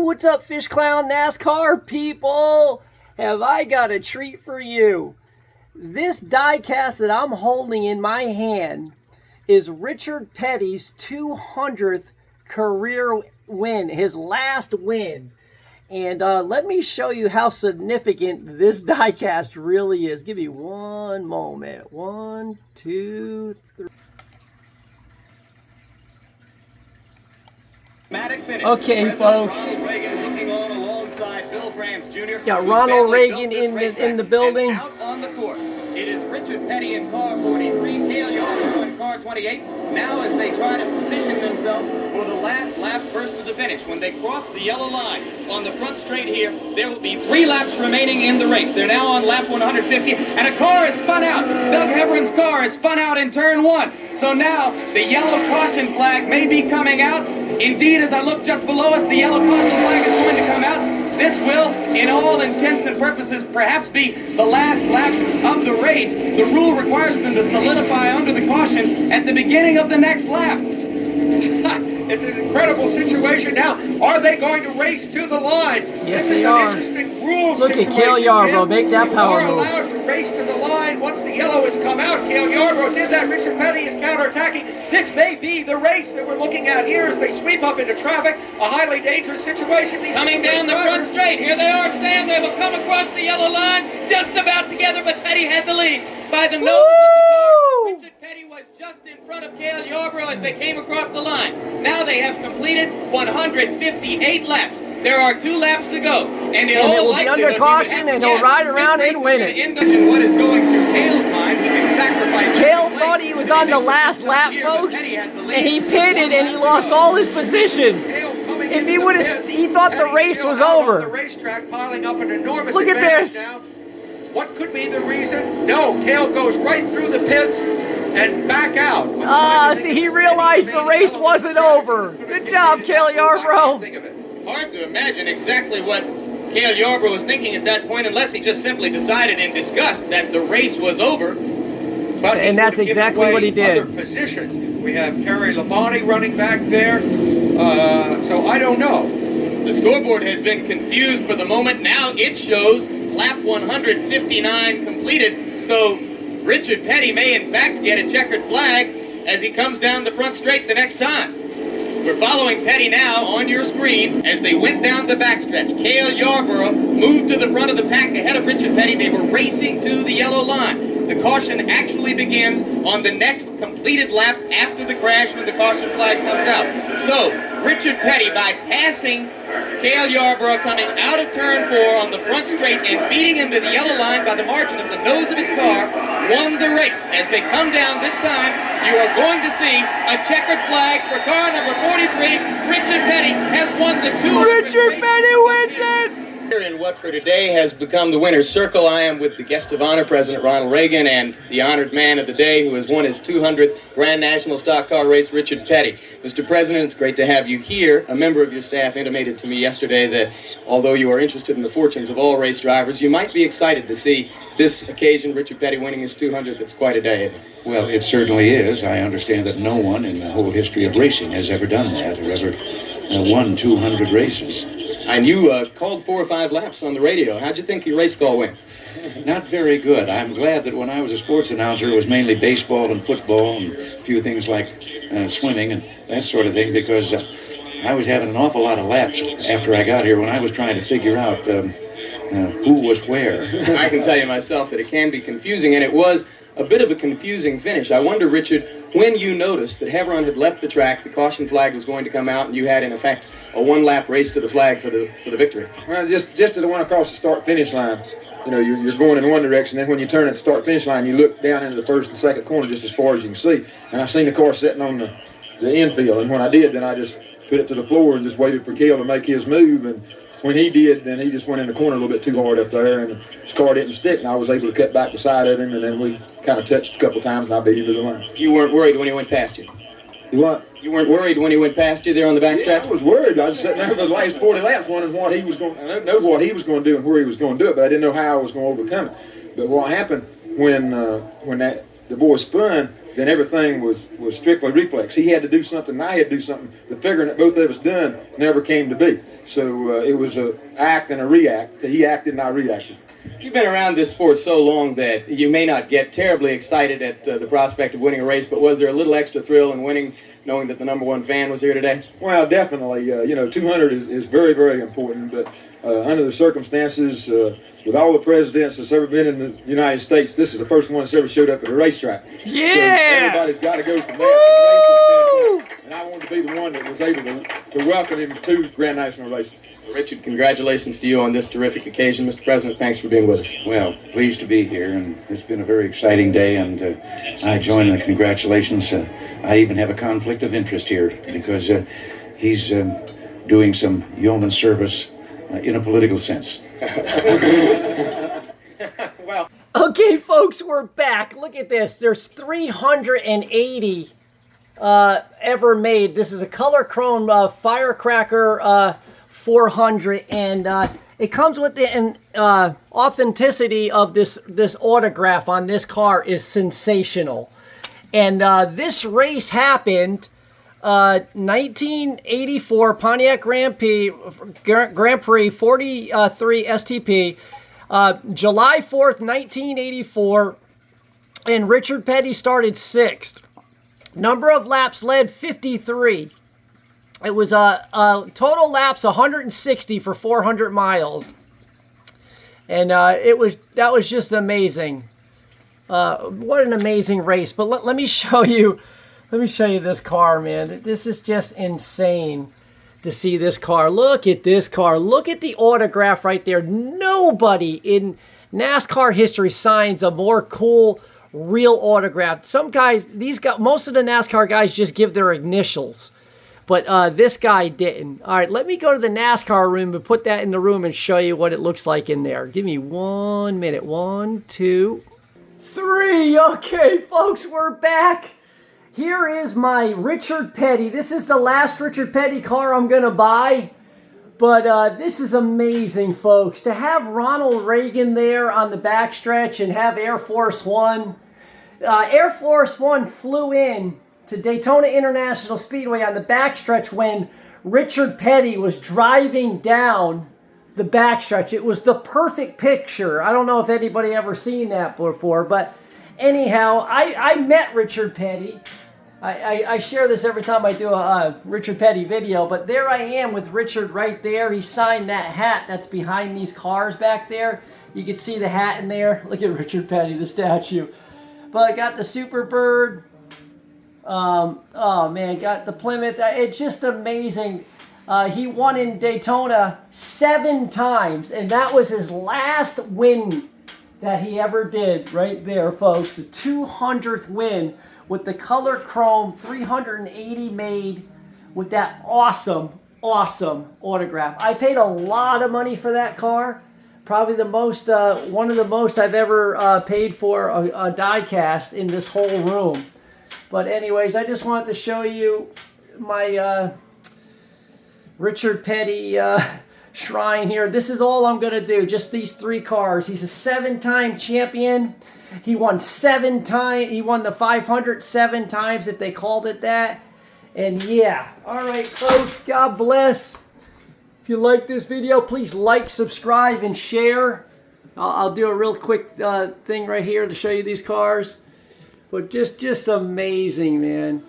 what's up, Fish Clown NASCAR people? Have I got a treat for you? This diecast that I'm holding in my hand is Richard Petty's 200th career win, his last win. And let me show you how significant this diecast really is. Give me one moment. 1, 2, 3. Okay, folks. Got Ronald Reagan in the building. Out on the course. It is Richard Petty in car 43, Cale Yarborough in car 28. Now as they try to position themselves for the last lap first to the finish. When they cross the yellow line on the front straight here, there will be 3 laps remaining in the race. They're now on lap 150, and a car is spun out. Doug Heveron's car is spun out in turn 1. So now the yellow caution flag may be coming out. Indeed, as I look just below us, the yellow caution flag is going to come out. This will, in all intents and purposes, perhaps be the last lap of the race. The rule requires them to solidify under the caution at the beginning of the next lap. It's an incredible situation. Now, are they going to race to the line? Yes, they are. Interesting rule Look at Cale Yarborough make that power move. Are allowed to race to the line once the yellow has come out. Cale Yarborough did that. Richard Petty is counterattacking. This may be the race that we're looking at here as they sweep up into traffic. A highly dangerous situation. Coming down the front straight. Here they are, Sam. They will come across the yellow line just about together, but Petty had the lead by the nose of the car. Richard Petty was just in front of Cale Yarborough as they came across the line. Now they have completed 158 laps. There are 2 laps to go, and in all will be under caution, and he'll ride around and win it. What is going through Cale's mind with his sacrifice? Cale thought he was on the last lap, folks, and he pitted and he lost all his positions. If he would have, he thought the race was over. The racetrack piling up an enormous Look at advantage this. now. What could be the reason? No, Cale goes right through the pits and back out. See, he realized the race wasn't over. Good job, Cale Yarborough. Hard to imagine exactly what Cale Yarborough was thinking at that point, unless he just simply decided in disgust that the race was over. But and that's exactly what he did. Other positions. We have Terry Labonte running back there. So I don't know. The scoreboard has been confused for the moment. Now it shows lap 159 completed. So Richard Petty may in fact get a checkered flag as he comes down the front straight the next time. We're following Petty now on your screen as they went down the backstretch. Cale Yarborough moved to the front of the pack ahead of Richard Petty. They were racing to the yellow line. The caution actually begins on the next completed lap after the crash when the caution flag comes out. So, Richard Petty, by passing Cale Yarborough coming out of turn 4 on the front straight and beating him to the yellow line by the margin of the nose of his car, won the race. As they come down this time, you are going to see a checkered flag for car number 43. Richard Petty has won the 200th Richard Petty wins it! Here in what for today has become the winner's circle, I am with the guest of honor, President Ronald Reagan, and the honored man of the day who has won his 200th Grand National Stock Car Race, Richard Petty. Mr. President, it's great to have you here. A member of your staff intimated to me yesterday that although you are interested in the fortunes of all race drivers, you might be excited to see this occasion, Richard Petty winning his 200th. It's quite a day. Well, it certainly is. I understand that no one in the whole history of racing has ever done that or ever won 200 races. And you called 4 or 5 laps on the radio. How'd you think your race call went? Not very good. I'm glad that when I was a sports announcer, it was mainly baseball and football and a few things like swimming and that sort of thing, because I was having an awful lot of laps after I got here when I was trying to figure out who was where. I can tell you myself that it can be confusing, and it was a bit of a confusing finish. I wonder, Richard, when you noticed that Heveron had left the track, the caution flag was going to come out, and you had, in effect, a 1-lap race to the flag for the victory. Well, just to the one across the start-finish line. You know, you're going in one direction, then when you turn at the start-finish line, you look down into the first and second corner just as far as you can see. And I seen the car sitting on the infield, and when I did, then I just put it to the floor and just waited for Cale to make his move. And when he did, then he just went in the corner a little bit too hard up there, and his car didn't stick, and I was able to cut back the side of him, and then we kind of touched a couple times, and I beat him to the line. You weren't worried when he went past you? You what? You weren't worried when he went past you there on the backstretch? Yeah, I was worried. I was sitting there for the last 40 laps wondering what he was going. I know what he was going to do and where he was going to do it, but I didn't know how I was going to overcome it. But what happened when the boy spun, then everything was strictly reflex. He had to do something, and I had to do something. The figuring that both of us done never came to be. So it was a act and a react. He acted and I reacted. You've been around this sport so long that you may not get terribly excited at the prospect of winning a race, but was there a little extra thrill in winning, knowing that the #1 fan was here today? Well, definitely. 200 is very, very important, but under the circumstances, with all the presidents that's ever been in the United States, this is the first one that's ever showed up at a racetrack. Yeah! So everybody's got to go from that racing standpoint, and I wanted to be the one that was able to welcome him to Grand National Racing. Richard, congratulations to you on this terrific occasion. Mr. President, thanks for being with us. Well, pleased to be here, and it's been a very exciting day, and I join in the congratulations. I even have a conflict of interest here because he's doing some yeoman service in a political sense. Well, Okay, folks, we're back. Look at this. There's 380 ever made. This is a color chrome firecracker 400, and it comes with the authenticity of this autograph on this car is sensational. And this race happened 1984 Pontiac Grand Prix 43 STP, July 4th, 1984, and Richard Petty started 6th. Number of laps led 53. It was a total laps 160 for 400 miles, and that was just amazing. What an amazing race! But let me show you. Let me show you this car, man. This is just insane to see this car. Look at this car. Look at the autograph right there. Nobody in NASCAR history signs a more cool, real autograph. Some guys, most of the NASCAR guys just give their initials. But this guy didn't. All right, let me go to the NASCAR room and put that in the room and show you what it looks like in there. Give me 1 minute. 1, 2, 3. Okay, folks, we're back. Here is my Richard Petty. This is the last Richard Petty car I'm going to buy. But this is amazing, folks. To have Ronald Reagan there on the backstretch and have Air Force One. Air Force One flew in to Daytona International Speedway on the backstretch when Richard Petty was driving down the backstretch. It was the perfect picture. I don't know if anybody ever seen that before, but anyhow, I met Richard Petty. I share this every time I do a Richard Petty video, but there I am with Richard right there. He signed that hat that's behind these cars back there. You can see the hat in there. Look at Richard Petty, the statue. But I got the Superbird. Oh man, got the Plymouth. It's just amazing. He won in Daytona 7 times, and that was his last win that he ever did right there, folks. The 200th win with the color chrome 380 made with that awesome autograph. I paid a lot of money for that car. Probably the most, one of the most I've ever paid for a diecast in this whole room. But anyways, I just wanted to show you my Richard Petty shrine here. This is all I'm going to do, just these 3 cars. He's a 7-time champion. He won 7 times. He won the 500 7 times, if they called it that. And yeah, all right, folks, God bless. If you like this video, please like, subscribe, and share. I'll do a real quick thing right here to show you these cars. But just amazing, man.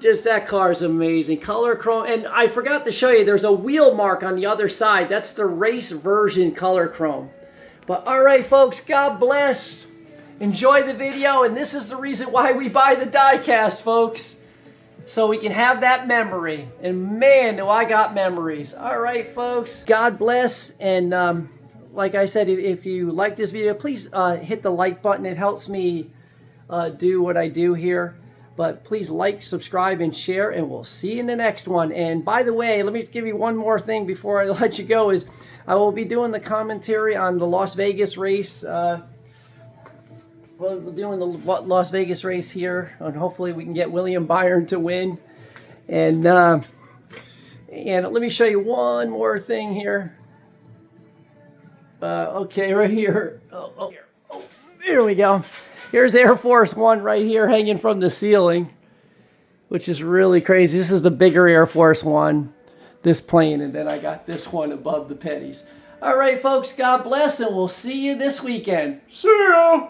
Just that car is amazing. Color chrome. And I forgot to show you, there's a wheel mark on the other side. That's the race version color chrome. But all right, folks, God bless. Enjoy the video. And this is the reason why we buy the diecast, folks. So we can have that memory. And man, do I got memories. All right, folks. God bless. And like I said, if you like this video, please hit the like button. It helps me do what I do here. But please like, subscribe, and share, and we'll see you in the next one. And by the way, let me give you one more thing before I let you go, is I will be doing the commentary on the Las Vegas race. We're doing the Las Vegas race here, and hopefully we can get William Byron to win. And let me show you one more thing here. Okay, right here. Here we go. Here's Air Force One right here hanging from the ceiling, which is really crazy. This is the bigger Air Force One, this plane, and then I got this one above the Petties. All right, folks, God bless, and we'll see you this weekend. See ya!